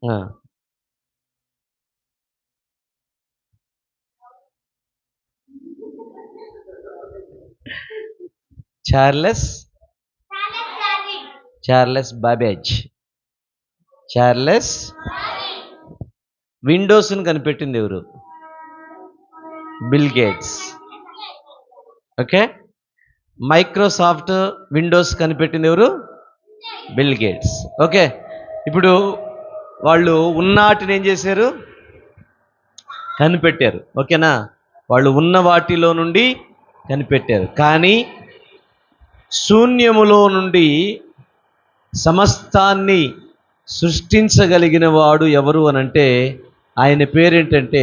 ఆ! Charles Charles Babbage. Charles విండోస్‌ని కనిపెట్టింది ఎవరు? Bill Gates. Okay. Microsoft Windows కనిపెట్టింది ఎవరు? Bill Gates. ఓకే. ఇప్పుడు వాళ్ళు ఉన్నాటిని ఏం చేశారు? కనిపెట్టారు. ఓకేనా? వాళ్ళు ఉన్న వాటిలో నుండి కనిపెట్టారు. కానీ శూన్యములో నుండి సమస్తాన్ని సృష్టించగలిగిన వాడు ఎవరు అనంటే ఆయన పేరేంటంటే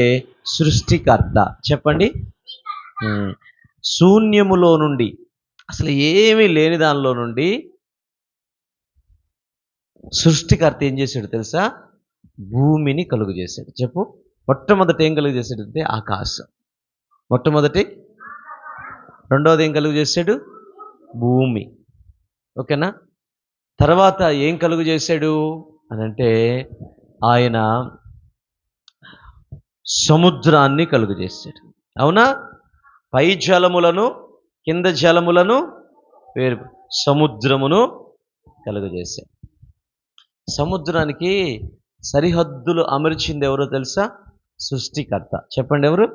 సృష్టికర్త. చెప్పండి. శూన్యములో నుండి, అసలు ఏమీ లేని దానిలో నుండి సృష్టికర్త ఏం చేశాడు తెలుసా? భూమిని కలుగు చేశాడు. చెప్పు. మొట్టమొదట ఏం కలుగు చేశాడంటే ఆకాశం. మొట్టమొదటి. రెండవది ఏం కలుగు చేశాడు? భూమి. ఓకేనా? తర్వాత ఏం కలుగు చేశాడు అనంటే ఆయన సముద్రాన్ని కలుగు చేశాడు. అవునా? పై జలములను కింద జలములను వేరు సముద్రమును కలుగజేశాడు. సముద్రానికి సరిహద్దులు అమర్చింది ఎవరో తెలుసా? సృష్టికర్త. చెప్పండి ఎవరు?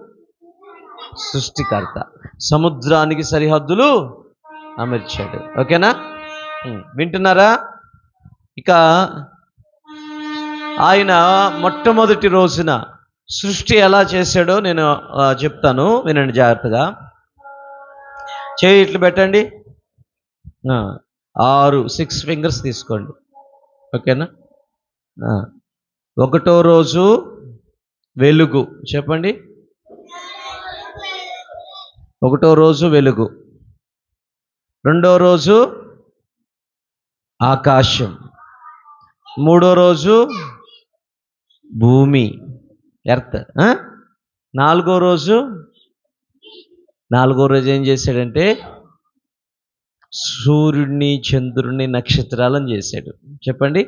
సృష్టికర్త. సముద్రానికి సరిహద్దులు అమర్చాడు. ఓకేనా? వింటున్నారా? ఇక ఆయన మొట్టమొదటి రోజున సృష్టి ఎలా చేశాడో నేను చెప్తాను, వినండి జాగ్రత్తగా. చేయి ఇట్లు పెట్టండి. 6 ఫింగర్స్ తీసుకోండి. ఓకేనా? ఒకటో రోజు వెలుగు. చెప్పండి. ఒకటో రోజు వెలుగు. రెండో రోజు ఆకాశం. మూడో రోజు భూమి, ఎర్త్. నాలుగో రోజు ఏం చేశాడంటే సూర్యుడిని, చంద్రుడిని, నక్షత్రాలను చేశాడు. చెప్పండి.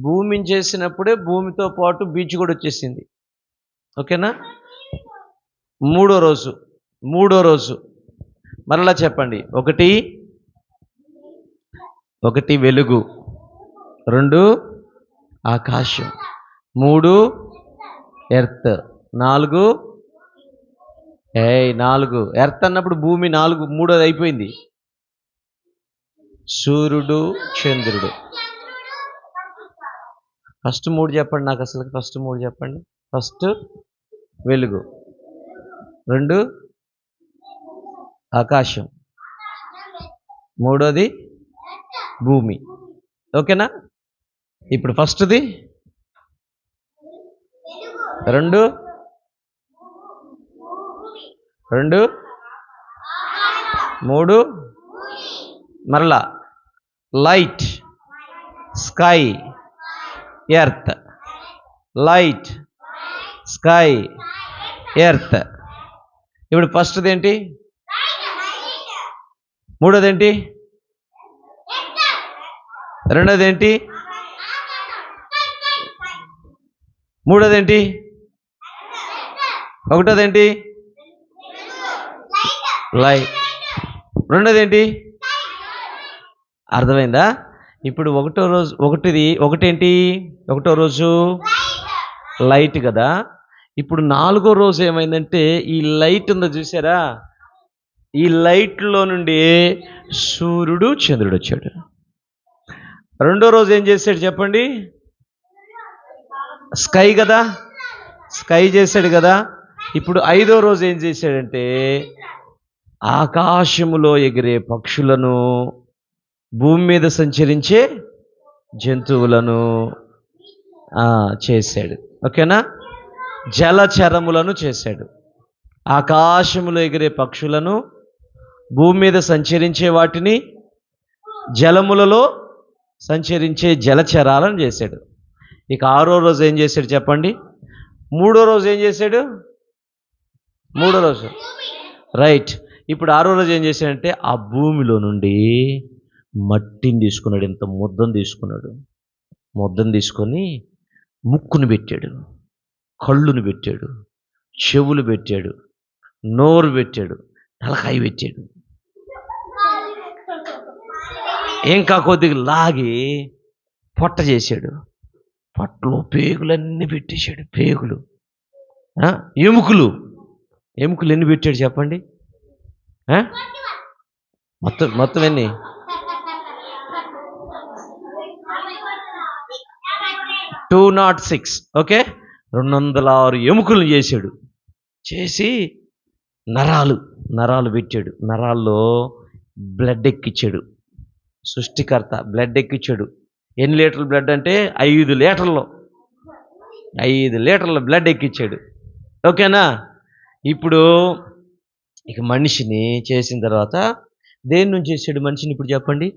భూమిని చేసినప్పుడే భూమితో పాటు బీచ్ కూడా వచ్చేసింది. ఓకేనా? మూడో రోజు మరలా చెప్పండి. ఒకటి వెలుగు, 2 ఆకాశం, 3 ఎర్త్, 4 ఎర్త్ అన్నప్పుడు భూమి 4, మూడోది అయిపోయింది. సూర్యుడు, చంద్రుడు. ఫస్ట్ 3 చెప్పండి నాకు. అసలు ఫస్ట్ 3 చెప్పండి. ఫస్ట్ వెలుగు, 2 ఆకాశం, 3 భూమి. ఓకేనా? ఇప్పుడు ఫస్ట్ది 2 3 మరలా light, sky, earth. Light, sky, earth. ఇప్పుడు ఫస్ట్ది ఏంటి? మూడోది ఏంటి? రెండోది ఏంటి? మూడోది ఏంటి? ఒకటోది ఏంటి? లైట్. రెండోది ఏంటి? అర్థమైందా? ఇప్పుడు ఒకటేంటి? ఒకటో రోజు లైట్ కదా. ఇప్పుడు 4వ రోజు ఏమైందంటే ఈ లైట్ ఉందో చూసారా? ఈ లైట్లో నుండి సూర్యుడు, చంద్రుడు వచ్చాడు. రెండో రోజు ఏం చేశాడు చెప్పండి? స్కై కదా, స్కై చేశాడు కదా. ఇప్పుడు 5వ రోజు ఏం చేశాడంటే ఆకాశములో ఎగిరే పక్షులను, భూమి మీద సంచరించే జంతువులను చేశాడు. ఓకేనా? జలచరములను చేశాడు. ఆకాశములో ఎగిరే పక్షులను, భూమి మీద సంచరించే వాటిని, జలములలో సంచరించే జలచరాలను చేశాడు. ఇక 6వ రోజు ఏం చేశాడు చెప్పండి? 3వ రోజు ఏం చేశాడు? 3వ రోజు రైట్. ఇప్పుడు 6వ రోజు ఏం చేశాడంటే ఆ భూమిలో నుండి మట్టిని తీసుకున్నాడు, ఇంత ముద్దను తీసుకున్నాడు. ముద్దను తీసుకొని ముక్కును పెట్టాడు, కళ్ళును పెట్టాడు, చెవులు పెట్టాడు, నోరు పెట్టాడు, తలకాయ పెట్టాడు. ఇంకా కొద్దిగా లాగి పొట్ట చేశాడు. పొట్టలో పేగులన్నీ పెట్టేశాడు. పేగులు, ఎముకలు ఎన్ని పెట్టాడు చెప్పండి? మొత్తం ఎన్ని? 206. ఓకే, 206 ఎముకలు చేశాడు. చేసి నరాలు పెట్టాడు. నరాల్లో బ్లడ్ ఎక్కించాడు. సృష్టికర్త బ్లడ్ ఎక్కించాడు. ఎన్ని లీటర్ల బ్లడ్ అంటే 5 లీటర్లు 5 లీటర్ల బ్లడ్ ఎక్కించాడు. ఓకేనా? ఇప్పుడు ఇక మనిషిని చేసిన తర్వాత దేని నుంచి చేశాడు మనిషిని? ఇప్పుడు చెప్పండి.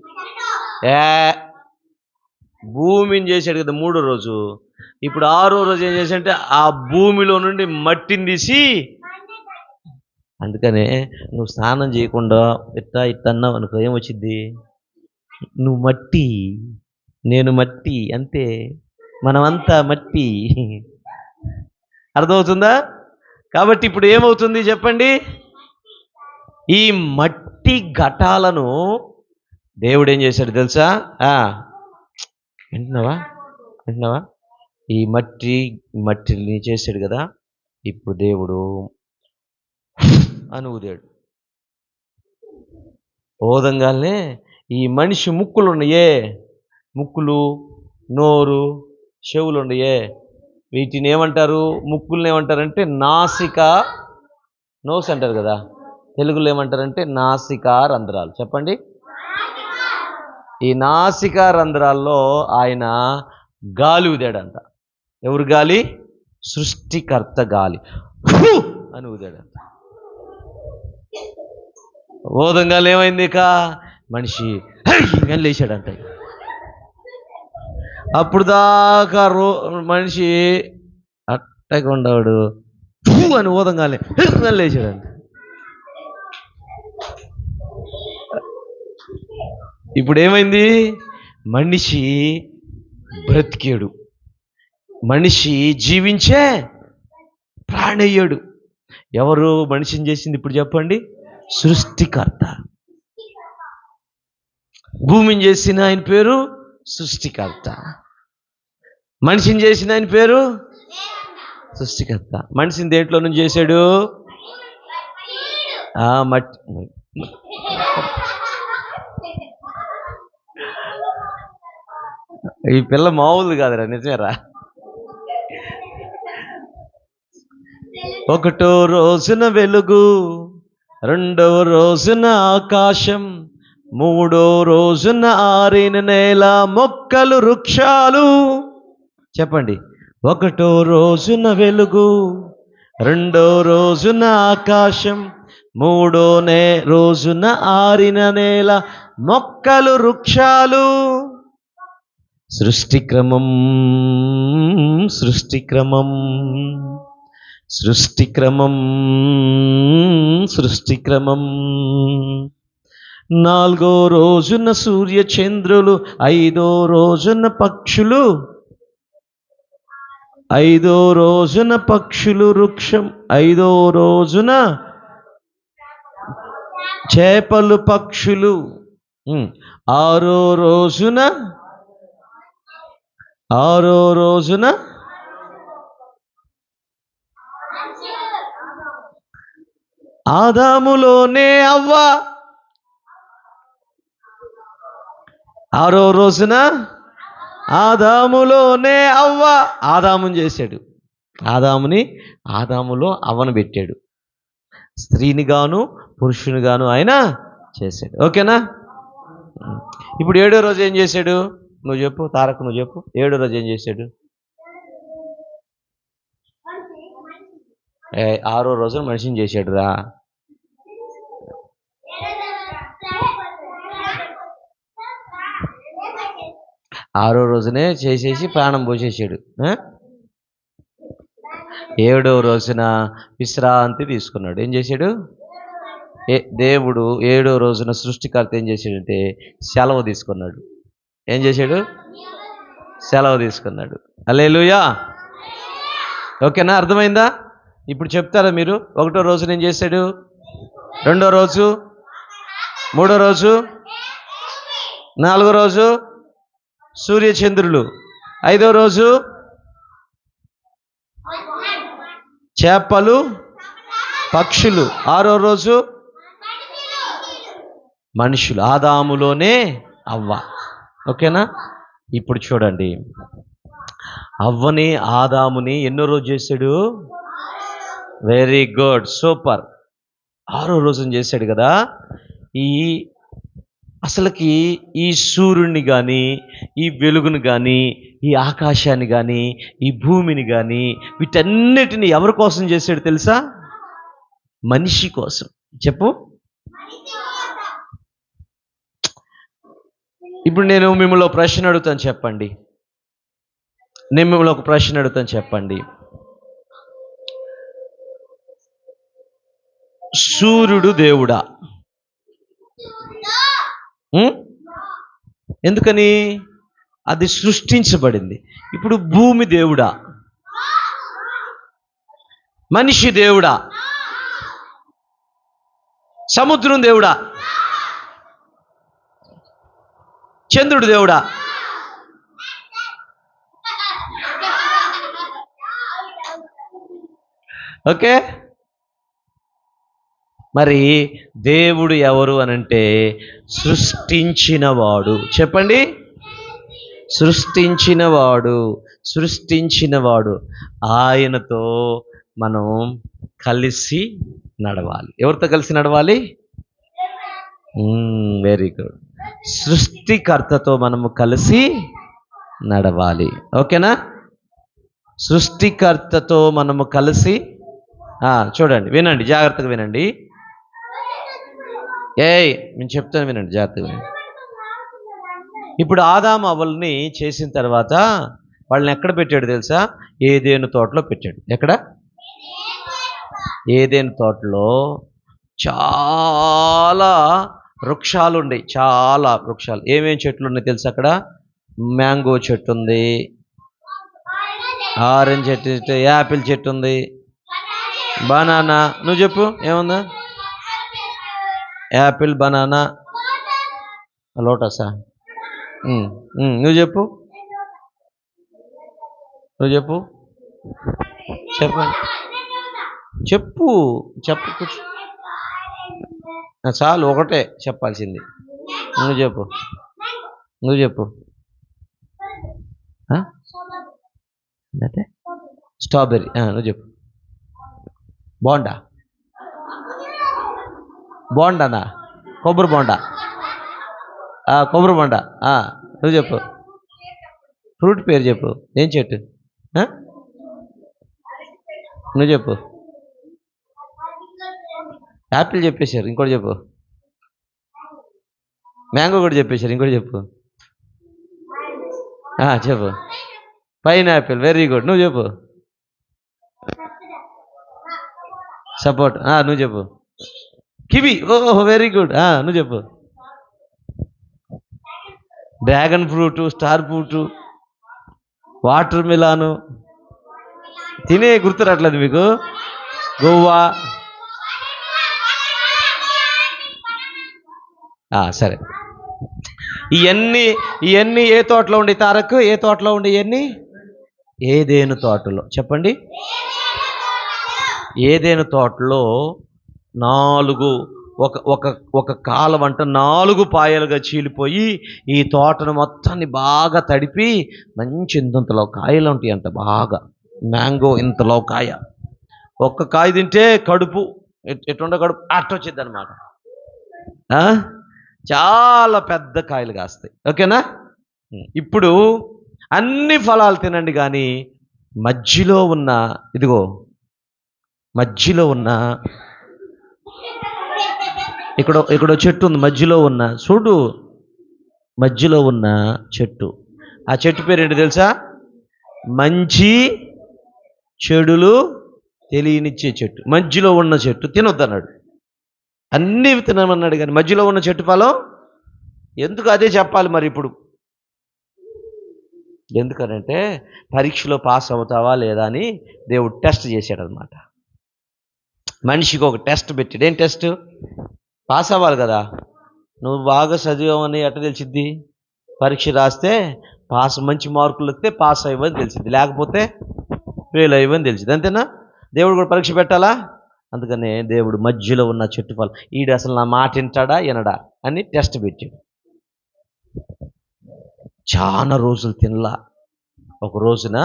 భూమిని చేశాడు కదా 3వ రోజు. ఇప్పుడు 6వ రోజు ఏం చేశాడంటే ఆ భూమిలో నుండి మట్టిని తీసి, అందుకనే నువ్వు స్నానం చేయకుండా ఇట్లా అన్నావు అనుకో, ఏమొచ్చింది? నువ్వు మట్టి, నేను మట్టి, అంతే, మనమంతా మట్టి. అర్థమవుతుందా? కాబట్టి ఇప్పుడు ఏమవుతుంది చెప్పండి? ఈ మట్టి ఘటాలను దేవుడు ఏం చేశాడు తెలుసా? వింటున్నావా? ఈ మట్టిని చేశాడు కదా. ఇప్పుడు దేవుడు అని ఊదాడు. ఓదంగానే ఈ మనిషి ముక్కులు ఉన్నాయే, ముక్కులు, నోరు, చెవులు ఉన్నాయే, వీటిని ఏమంటారు? ముక్కుల్ని ఏమంటారంటే నోస్ అంటారు కదా. తెలుగులో ఏమంటారంటే నాసికా రంధ్రాలు. చెప్పండి. ఈ నాసికా రంధ్రాల్లో ఆయన గాలి ఊదాడంట. ఎవరు గాలి? సృష్టికర్త గాలి అని ఊదాడంట. ఓదంగాలు ఏమైంది? ఇక మనిషి లేచాడంట. అప్పుడు దాకా మనిషి అట్టగా ఉండవాడు అని ఓదంగానే లేచాడంట. ఇప్పుడు ఏమైంది? మనిషి బ్రతికాడు, మనిషి జీవించే ప్రాణయ్యాడు. ఎవరు మనిషిని చేసింది ఇప్పుడు చెప్పండి? సృష్టికర్త. భూమిని చేసిన ఆయన పేరు సృష్టికర్త, మనిషిని చేసిన ఆయన పేరు సృష్టికర్త. మనిషిని దేంట్లో నుంచి చేశాడు? మట్టి. ఈ పిల్ల మామూలు కాదురా, నిజమేరా. 1వ రోజున వెలుగు, 2వ రోజున ఆకాశం, 3వ రోజున ఆరిన నేల, మొక్కలు, వృక్షాలు. చెప్పండి. 1వ రోజున వెలుగు, 2వ రోజున ఆకాశం, 3వ రోజున ఆరిన నేల, మొక్కలు, వృక్షాలు. సృష్టిక్రమం 4వ రోజున సూర్య చంద్రులు, 5వ రోజున పక్షులు, 5వ రోజున పక్షులు, వృక్షం, 5వ రోజున చేపలు, పక్షులు, 6వ రోజున ఆదాములోనే అవ్వ. 6వ రోజున ఆదాములోనే అవ్వ. ఆదాముని చేశాడు. ఆదాములో అవ్వను పెట్టాడు. స్త్రీని గాను పురుషుని గాను ఆయన చేశాడు. ఓకేనా? ఇప్పుడు 7వ రోజు ఏం చేశాడు? నువ్వు చెప్పు తారక్, నువ్వు చెప్పు. 7వ రోజు ఏం చేశాడు? 6వ రోజున మనిషిని చేశాడు రా. 6వ రోజునే చేసేసి ప్రాణం పోసేసాడు. 7వ రోజున విశ్రాంతి తీసుకున్నాడు. ఏం చేశాడు? దేవుడు 7వ రోజున సృష్టికర్త ఏం చేశాడంటే సెలవు తీసుకున్నాడు. ఏం చేశాడు? సెలవు తీసుకున్నాడు. హల్లెలూయా. ఓకేనా? అర్థమైందా? ఇప్పుడు చెప్తారా మీరు? 1వ రోజున ఏం చేశాడు? 2వ రోజు, 3వ రోజు, 4వ రోజు సూర్యచంద్రులు, 5వ రోజు చేపలు, పక్షులు, 6వ రోజు మనుషులు, ఆదాములోనే అవ్వ. ఓకేనా? ఇప్పుడు చూడండి, అవ్వని ఆదాముని ఎన్నో రోజు చేశాడు? Very good, super. 6వ రోజున చేశాడు కదా. అసలుకి ఈ సూర్యుడిని కానీ, ఈ వెలుగుని కానీ, ఈ ఆకాశాన్ని కానీ, ఈ భూమిని కానీ, వీటన్నిటిని ఎవరి కోసం చేశాడు తెలుసా? మనిషి కోసం. చెప్పు. ఇప్పుడు నేను మిమ్మల్ని ఒక ప్రశ్న అడుగుతాను, చెప్పండి. నేను మిమ్మల్ని ఒక ప్రశ్న అడుగుతాను, చెప్పండి. సూర్యుడు దేవుడా? ఎందుకని? అది సృష్టించబడింది. ఇప్పుడు భూమి దేవుడా? మనిషి దేవుడా? సముద్రం దేవుడా? చంద్రుడు దేవుడా? ఓకే. మరి దేవుడు ఎవరు అనంటే సృష్టించినవాడు. చెప్పండి. సృష్టించినవాడు. ఆయనతో మనం కలిసి నడవాలి. ఎవరితో కలిసి నడవాలి? Very good. సృష్టికర్తతో మనము కలిసి నడవాలి. ఓకేనా? సృష్టికర్తతో మనము కలిసి చూడండి, వినండి, జాగ్రత్తగా వినండి. నేను చెప్తాను, వినండి, జాగ్రత్తగా వినండి. ఇప్పుడు ఆదాము అవ్వల్ని చేసిన తర్వాత వాళ్ళని ఎక్కడ పెట్టాడు తెలుసా? ఏదెను తోటలో పెట్టాడు. ఎక్కడ? ఏదెను తోటలో చాలా వృక్షాలు ఉన్నాయి. చాలా వృక్షాలు. ఏమేం చెట్లు ఉన్నాయి తెలుసా? అక్కడ మ్యాంగో చెట్టు ఉంది, ఆరెంజ్ చెట్టు, యాపిల్ చెట్టు ఉంది, బనానా. నువ్వు చెప్పు, ఏముందా? యాపిల్, బనానా, లోటసా? నువ్వు చెప్పు, చెప్పండి, చెప్పు. చాలు, ఒకటే చెప్పాల్సింది. నువ్వు చెప్పు. స్ట్రాబెర్రీ. నువ్వు చెప్పు. బోండానా? కొబ్బరి బోండా. నువ్వు చెప్పు. ఫ్రూట్ పేరు చెప్పు. ఏం చెట్టు? నువ్వు చెప్పు. యాపిల్ చెప్పేశారు, ఇంకోటి చెప్పు. మ్యాంగో కూడా చెప్పేశారు, ఇంకోటి చెప్పు. చెప్పు. పైనాపిల్. Very good. నువ్వు చెప్పు. సపోర్ట్. నువ్వు చెప్పు. కివి. ఓహో, వెరీ గుడ్. నువ్వు చెప్పు. Dragon fruit, star fruit, water melon. తినే గుర్తురాట్లేదు మీకు? గోవా. సరే. ఇవన్నీ ఏ తోటలో ఉండి తారక్? ఏ తోటలో ఉండి ఇవన్నీ? ఏదెను తోటలో. చెప్పండి. ఏదెను తోటలో 4 ఒక కాలవంట 4 పాయలుగా చీలిపోయి ఈ తోటను మొత్తాన్ని బాగా తడిపి మంచి ఇంతలో కాయలు ఉంటాయి అంట. బాగా మ్యాంగో ఇంతలో కాయ. ఒక్క కాయ తింటే కడుపు ఎటుండ కడుపు అట్టొచ్చింది అనమాట. చాలా పెద్ద కాయలు కాస్తాయి. ఓకేనా? ఇప్పుడు అన్ని ఫలాలు తినండి, కానీ మధ్యలో ఉన్న ఇక్కడ చెట్టు ఉంది. మధ్యలో ఉన్న చెట్టు. ఆ చెట్టు పేరు ఏంటి తెలుసా? మంచి చెడులు తెలియనిచ్చే చెట్టు. మధ్యలో ఉన్న చెట్టు తినొద్దన్నాడు. అన్నీ తినమన్నాడు, కానీ మధ్యలో ఉన్న చెట్టు ఫలం ఎందుకు అదే చెప్పాలి మరి ఇప్పుడు. ఎందుకనంటే పరీక్షలో పాస్ అవుతావా లేదా అని దేవుడు టెస్ట్ చేశాడనమాట. మనిషికి ఒక టెస్ట్ పెట్టాడు. ఏం టెస్ట్? పాస్ అవ్వాలి కదా. నువ్వు బాగా చదివావని ఎట్ట తెలిసిద్ది? పరీక్ష రాస్తే మంచి మార్కులు వస్తే పాస్ అయ్యవని తెలిసింది, లేకపోతే ఫెయిల్ అయ్యవని తెలిసింది. అంతేనా? దేవుడు కూడా పరీక్ష పెట్టాలా? అందుకనే దేవుడు మధ్యలో ఉన్న చెట్టు ఫలం, ఈడు అసలు నా మాట వింటాడా వినడా అని టెస్ట్ పెట్టాడు. చాలా రోజులు తినలా. ఒక రోజున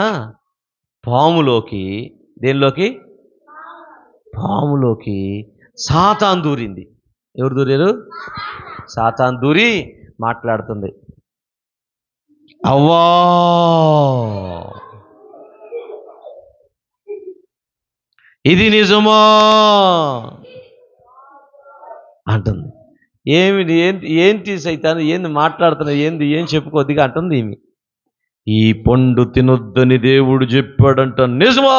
దేనిలోకి పాములోకి సాతాను దూరింది. ఎవరు దూరారు? సాతాను దూరి మాట్లాడుతుంది. అవ్వా, ఇది నిజమా అంటుంది. ఏంటి సైతాను, ఏంది మాట్లాడుతున్నావు, ఏం చెప్పుకోద్దిగా అంటుంది ఈమె. ఈ పండు తినొద్దని దేవుడు చెప్పాడంట, నిజమా?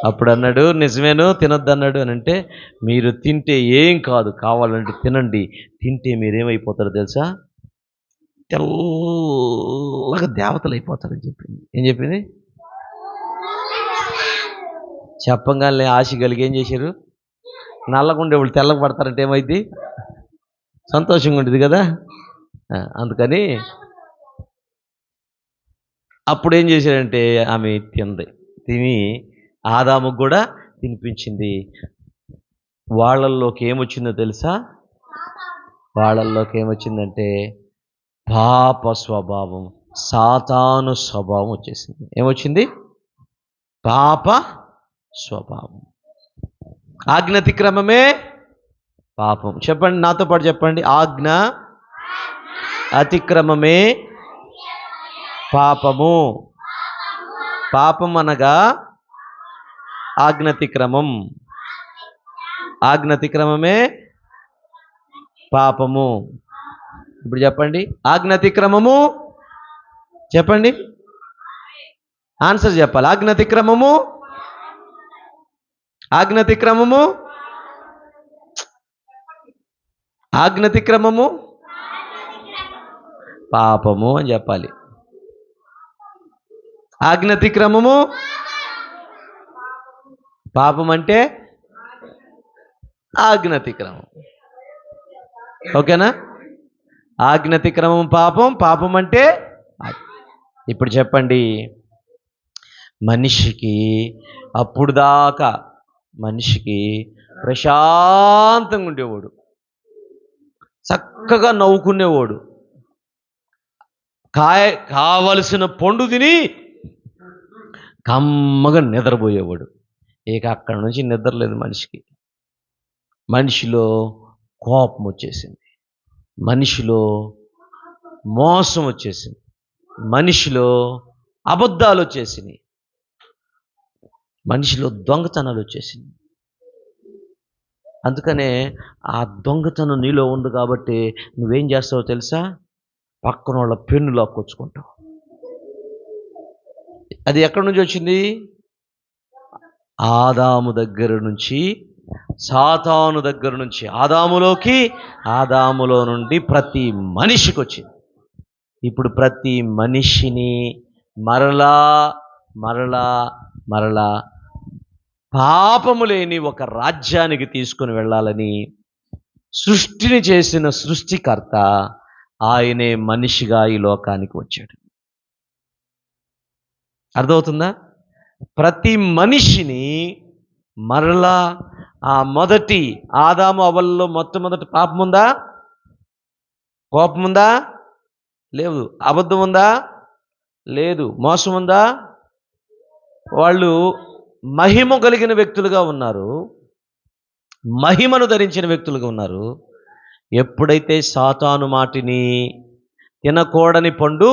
అప్పుడు అన్నాడు, నిజమేను, తినొద్దన్నాడు అని అంటే, మీరు తింటే ఏం కాదు, కావాలంటే తినండి, తింటే మీరేమైపోతారో తెలుసా? తెల్లగా దేవతలు అయిపోతారని చెప్పింది. ఏం చెప్పింది? చెప్పంగానే ఆశ కలిగి ఏం చేశారు? నల్లగుండే వాళ్ళు తెల్లగా పడతారంటే ఏమైంది? సంతోషంగా ఉంటుంది కదా. అందుకని అప్పుడు ఏం చేశారంటే ఆమె తిని ఆదాముకు కూడా తినిపించింది. వాళ్ళల్లోకి ఏమొచ్చిందో తెలుసా? వాళ్ళల్లోకి ఏమొచ్చిందంటే పాప స్వభావం, సాతాను స్వభావం వచ్చేసింది. ఏమొచ్చింది? పాప స్వభావం. ఆజ్ఞ అతిక్రమమే పాపం. చెప్పండి, నాతో పాటు చెప్పండి. ఆజ్ఞ అతిక్రమమే పాపము. పాపం అనగా ఆజ్ఞాతిక్రమం. ఆజ్ఞాతిక్రమమే పాపము. ఇప్పుడు చెప్పండి, ఆజ్ఞాతిక్రమము చెప్పండి, ఆన్సర్ చెప్పాలి. ఆజ్ఞాతిక్రమము ఆజ్ఞాతిక్రమము పాపము అని చెప్పాలి. ఆజ్ఞాతిక్రమము పాపం అంటే ఆజ్ఞాతిక్రమం. ఓకేనా? ఆజ్ఞాతిక్రమం పాపం, పాపం అంటే. ఇప్పుడు చెప్పండి, అప్పుడు దాకా మనిషికి ప్రశాంతంగా ఉండేవాడు, చక్కగా నవ్వుకునేవాడు, కావలసిన పండు తిని కమ్మగా నిద్రపోయేవాడు. ఇక అక్కడి నుంచి నిద్రలేదు మనిషికి. మనిషిలో కోపం వచ్చేసింది, మనిషిలో మోసం వచ్చేసింది, మనిషిలో అబద్ధాలు వచ్చేసినాయి, మనిషిలో దొంగతనాలు వచ్చేసింది. అందుకనే ఆ దొంగతనం నీలో ఉంది కాబట్టి నువ్వేం చేస్తావో తెలుసా? పక్కన వాళ్ళ పెన్ను లాక్కొచ్చుకుంటావు. అది ఎక్కడి నుంచి వచ్చింది? ఆదాము దగ్గర నుంచి, సాతాను దగ్గర నుంచి ఆదాములోకి, ఆదాములో నుండి ప్రతి మనిషికి వచ్చింది. ఇప్పుడు ప్రతి మనిషిని మరలా మరలా మరలా పాపము లేని ఒక రాజ్యానికి తీసుకుని వెళ్ళాలని సృష్టిని చేసిన సృష్టికర్త ఆయనే మనిషిగా ఈ లోకానికి వచ్చాడు. అర్థమవుతుందా? ప్రతి మనిషిని మరలా ఆ మొదటి ఆదాము అవ్వల్లో మొట్టమొదటి పాపం ఉందా? కోపం ఉందా? లేదు. అబద్ధం ఉందా? లేదు. మోసం ఉందా? వాళ్ళు మహిమ కలిగిన వ్యక్తులుగా ఉన్నారు, మహిమను ధరించిన వ్యక్తులుగా ఉన్నారు. ఎప్పుడైతే సాతాను మాటిని తినకూడని పండు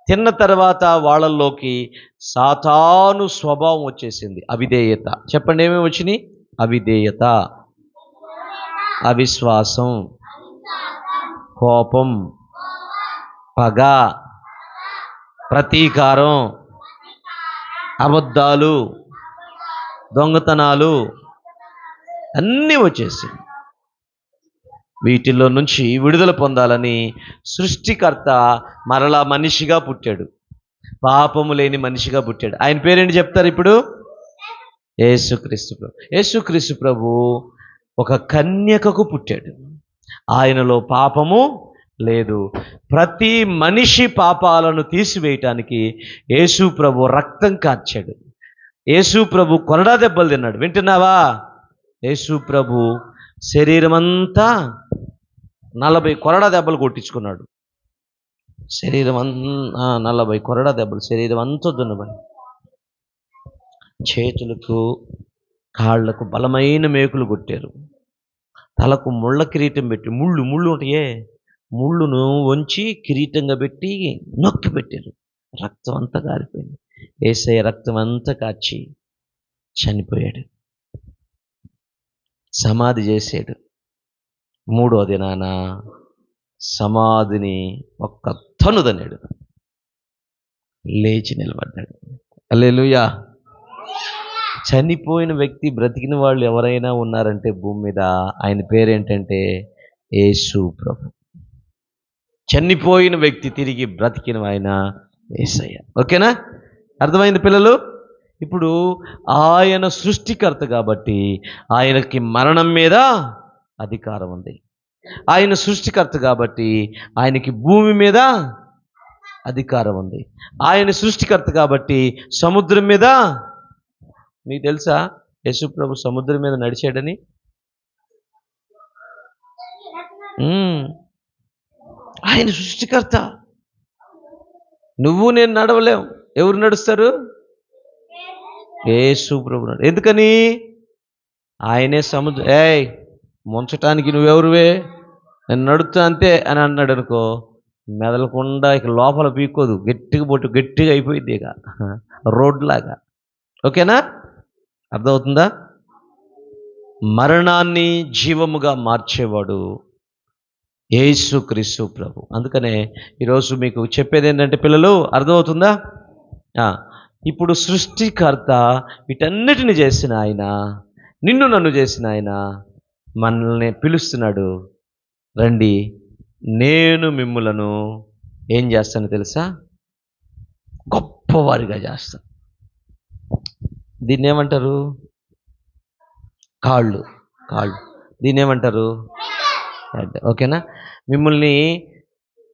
తిన్న తర్వాత వాళ్ళల్లోకి సాతాను స్వభావం వచ్చేసింది, అవిధేయత. చెప్పండి, ఏమేమి వచ్చినాయి? అవిధేయత, అవిశ్వాసం, కోపం, పగ, ప్రతీకారం, అబద్ధాలు, దొంగతనాలు అన్నీ వచ్చేసి వీటిల్లో నుంచి విడుదల పొందాలని సృష్టికర్త మరలా మనిషిగా పుట్టాడు. పాపము లేని మనిషిగా పుట్టాడు. ఆయన పేరేంటి చెప్తారు ఇప్పుడు? యేసుక్రీస్తు ప్రభు. యేసుక్రీస్తు ప్రభు ఒక కన్యకకు పుట్టాడు. ఆయనలో పాపము లేదు. ప్రతి మనిషి పాపాలను తీసివేయటానికి యేసు ప్రభు రక్తం కార్చాడు. యేసు ప్రభు కొరడా దెబ్బలు తిన్నాడు. వింటున్నావా? యేసు ప్రభు శరీరం అంతా 40 కొరడా దెబ్బలు కొట్టించుకున్నాడు. శరీరం 40 కొరడా దెబ్బలు, శరీరం అంతా దున్నబడి, చేతులకు కాళ్లకు బలమైన మేకులు కొట్టారు. తలకు ముళ్ళ కిరీటం పెట్టి, ముళ్ళు ఉంటాయే, ముళ్ళును వంచి కిరీటంగా పెట్టి నొక్కి పెట్టారు. రక్తం అంతా కారిపోయింది. యేసయ్య రక్తం అంతా కార్చి చనిపోయాడు. సమాధి చేశాడు. 3వ దినాన సమాధిని ఒక్క తన్నుదన్నాడు, లేచి నిలబడ్డాడు. హల్లెలూయా. చనిపోయిన వ్యక్తి బ్రతికిన వాళ్ళు ఎవరైనా ఉన్నారంటే భూమి మీద, ఆయన పేరేంటంటే యేసు ప్రభు. చనిపోయిన వ్యక్తి తిరిగి బ్రతికిన ఆయన యేసయ్య. ఓకేనా? అర్థమైంది పిల్లలు? ఇప్పుడు ఆయన సృష్టికర్త కాబట్టి ఆయనకి మరణం మీద అధికారం ఉంది. ఆయన సృష్టికర్త కాబట్టి ఆయనకి భూమి మీద అధికారం ఉంది. ఆయన సృష్టికర్త కాబట్టి సముద్రం మీద, మీకు తెలుసా యేసు ప్రభు సముద్రం మీద నడిచాడని? ఆయన సృష్టికర్త. నువ్వు నేను నడవలేం. ఎవరు నడుస్తారు? యేసు ప్రభు. ఎందుకని? ఆయనే సముద్రం. ముంచటానికి నువ్వెవరువే, నేను నడుస్తా అంతే అని అన్నాడు అనుకో, మెదలకుండా ఇక లోపల పీక్కోదు, గట్టిగా అయిపోయింది ఇక రోడ్లాగా. ఓకేనా? అర్థమవుతుందా? మరణాన్ని జీవముగా మార్చేవాడు యేసుక్రీస్తు ప్రభు. అందుకనే ఈరోజు మీకు చెప్పేది ఏంటంటే పిల్లలు, అర్థమవుతుందా? ఇప్పుడు సృష్టికర్త వీటన్నిటిని చేసిన ఆయన, నిన్ను నన్ను చేసిన ఆయన మనల్ని పిలుస్తున్నాడు, రండి నేను మిమ్ములను ఏం చేస్తాను తెలుసా? గొప్పవారిగా చేస్తాను. దీన్ని ఏమంటారు? కాళ్ళు. దీన్ని ఏమంటారు? ఓకేనా? మిమ్మల్ని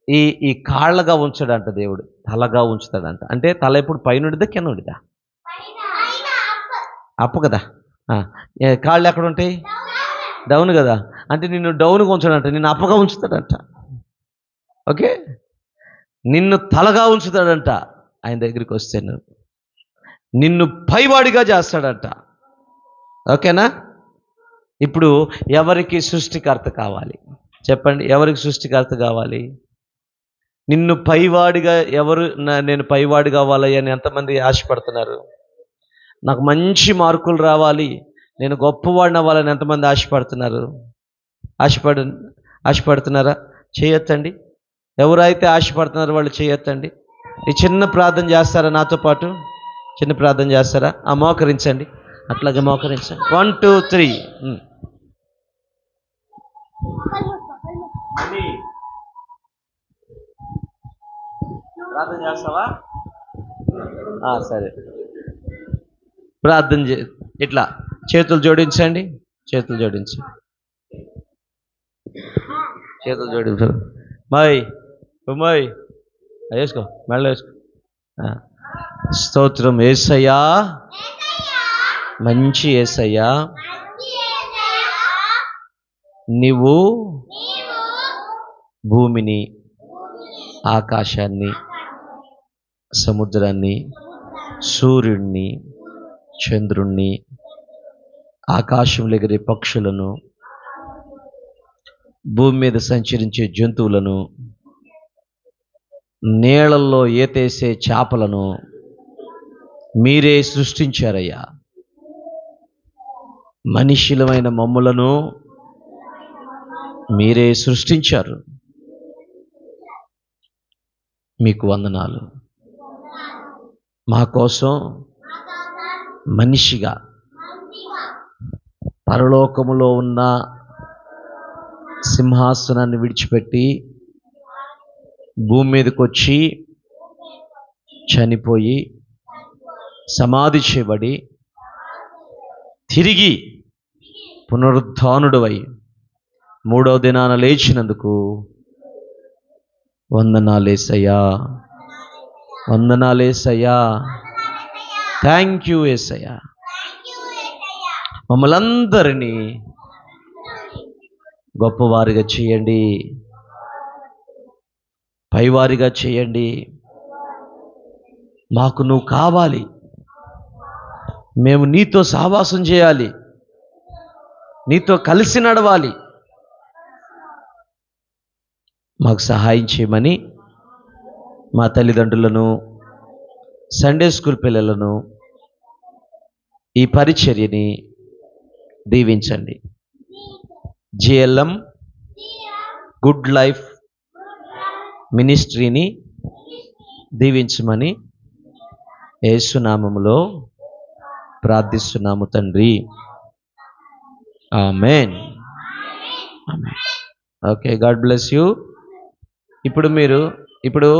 ఈ కాళ్ళగా ఉంచాడంట దేవుడు, తలగా ఉంచుతాడంట. అంటే తల ఎప్పుడు పైన ఉండిదా కింద ఉండిదా? అప్పు కదా. కాళ్ళు ఎక్కడ ఉంటాయి? డౌన్ కదా. అంటే నిన్ను డౌన్గా ఉంచాడంట, నిన్ను అప్పగా ఉంచుతాడంట. ఓకే? నిన్ను తలగా ఉంచుతాడంట. ఆయన దగ్గరికి వస్తే నిన్ను పైవాడిగా చేస్తాడంట. ఓకేనా? ఇప్పుడు ఎవరికి సృష్టికర్త కావాలి చెప్పండి? ఎవరికి సృష్టికర్త కావాలి? నిన్ను పైవాడిగా నేను పైవాడి కావాలి అని ఎంతమంది ఆశపడుతున్నారు? నాకు మంచి మార్కులు రావాలి, నేను గొప్పవాడిని అవ్వాలని ఎంతమంది ఆశపడుతున్నారు? ఆశపడుతున్నారా? చేయొద్దండి. ఎవరైతే ఆశపడుతున్నారో వాళ్ళు చేయొద్దండి. ఈ చిన్న ప్రార్థన చేస్తారా నాతో పాటు? చిన్న ప్రార్థన చేస్తారా? మోకరించండి. అట్లాగే మోకరించండి. 1 2 3. ప్రార్థన చేస్తావా? సరే, ప్రార్థన ఇట్లా చేతులు జోడించండి. చేతులు జోడించండి. మై వేసుకో, మెళ్ళ వేసుకో. స్తోత్రం యేసయ్యా, మంచి యేసయ్యా, నీవు భూమిని, ఆకాశాన్ని, సముద్రాన్ని, సూర్యుడిని, చంద్రుణ్ణి, ఆకాశంలో ఎగిరే పక్షులను, భూమి మీద సంచరించే జంతువులను, నీళ్ళల్లో ఈతేసే చేపలను మీరే సృష్టించారయ్యా. మనుషులమైన మమ్ములను మీరే సృష్టించారు. మీకు వందనాలు. మా కోసం మనిషిగా పరలోకములో ఉన్న సింహాసనాన్ని విడిచిపెట్టి భూమి మీదకి వచ్చి చనిపోయి సమాధి చేయబడి తిరిగి పునరుద్ధానుడవై మూడవ దినాన లేచినందుకు వందనాలేసయ్యా, వందనాలేసయ్యా. థ్యాంక్ యూ యేసయ్యా. మమ్మల్ని అందరినీ గొప్పవారిగా చేయండి, పైవారిగా చేయండి. మాకు నువ్వు కావాలి, మేము నీతో సహవాసం చేయాలి, నీతో కలిసి నడవాలి. మాకు సహాయం చేయమని మా తల్లిదండ్రులను, సండే స్కూల్ పిల్లలను, ఈ పరిచర్యని దీవించండి. జిఎల్ఎం గుడ్ లైఫ్ మినిస్ట్రీని దీవించమని యేసునామములో ప్రార్థిస్తున్నాము తండ్రి. ఆమేన్. Okay, God bless you. ఇప్పుడు